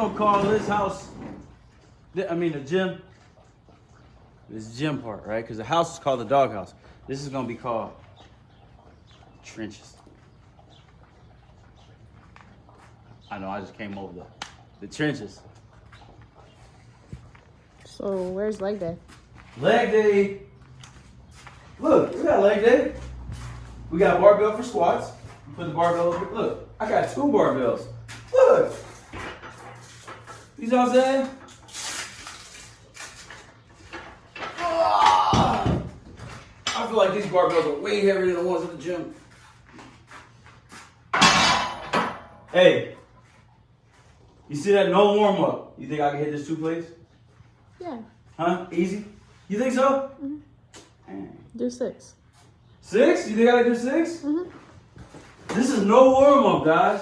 gonna call this house, the gym. This gym part, right? Because the house is called the doghouse. This is gonna be called trenches. I know, I just came over the trenches. So where's leg day? Leg day. Look, we got leg day. We got barbell for squats. Put the barbell over. Look, I got 2 barbells. Look. You know what I'm saying? Ah! I feel like these barbells are way heavier than the ones in the gym. Hey, you see that? No warm up. You think I can hit this 2 plates? Yeah. Huh? Easy? You think so? Mm-hmm. Do 6. 6? You think I can do 6? Mm-hmm. This is no warm up, guys.